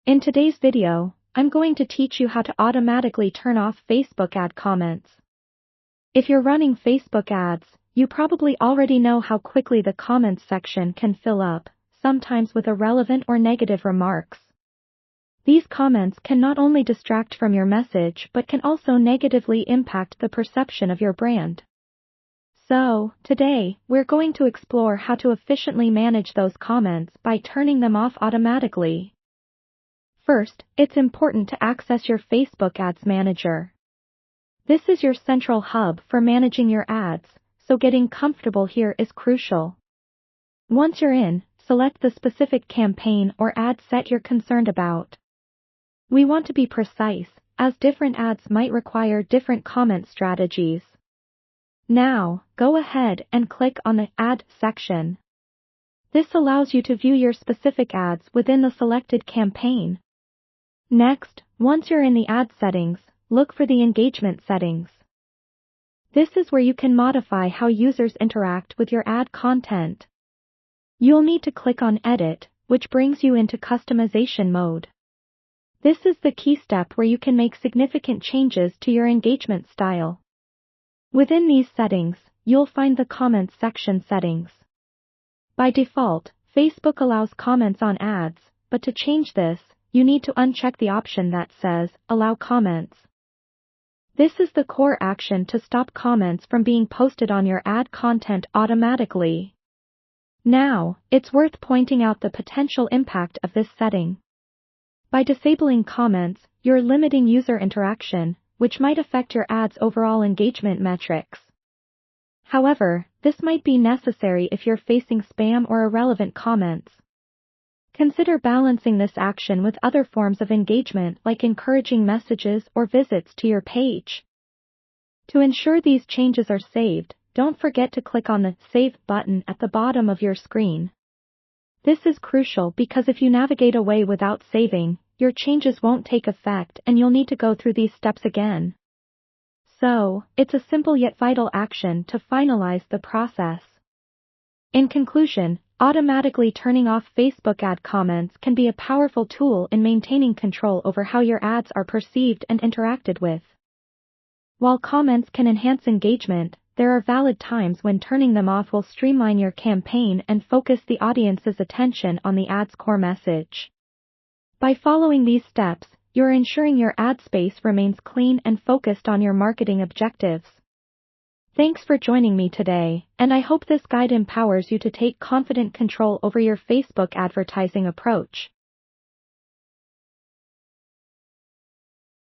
In today's video, I'm going to teach you how to automatically turn off Facebook ad comments. If you're running Facebook ads, you probably already know how quickly the comments section can fill up, sometimes with irrelevant or negative remarks. These comments can not only distract from your message but can also negatively impact the perception of your brand. So, today, we're going to explore how to efficiently manage those comments by turning them off automatically. First, it's important to access your Facebook Ads Manager. This is your central hub for managing your ads, so getting comfortable here is crucial. Once you're in, select the specific campaign or ad set you're concerned about. We want to be precise, as different ads might require different comment strategies. Now, go ahead and click on the Ad section. This allows you to view your specific ads within the selected campaign. Next, once you're in the ad settings, look for the engagement settings. This is where you can modify how users interact with your ad content. You'll need to click on Edit, which brings you into customization mode. This is the key step where you can make significant changes to your engagement style. Within these settings, you'll find the Comments section settings. By default, Facebook allows comments on ads, but to change this, you need to uncheck the option that says, Allow Comments. This is the core action to stop comments from being posted on your ad content automatically. Now, it's worth pointing out the potential impact of this setting. By disabling comments, you're limiting user interaction, which might affect your ad's overall engagement metrics. However, this might be necessary if you're facing spam or irrelevant comments. Consider balancing this action with other forms of engagement like encouraging messages or visits to your page. To ensure these changes are saved, don't forget to click on the Save button at the bottom of your screen. This is crucial because if you navigate away without saving, your changes won't take effect and you'll need to go through these steps again. So, it's a simple yet vital action to finalize the process. In conclusion, automatically turning off Facebook ad comments can be a powerful tool in maintaining control over how your ads are perceived and interacted with. While comments can enhance engagement, there are valid times when turning them off will streamline your campaign and focus the audience's attention on the ad's core message. By following these steps, you're ensuring your ad space remains clean and focused on your marketing objectives. Thanks for joining me today, and I hope this guide empowers you to take confident control over your Facebook advertising approach.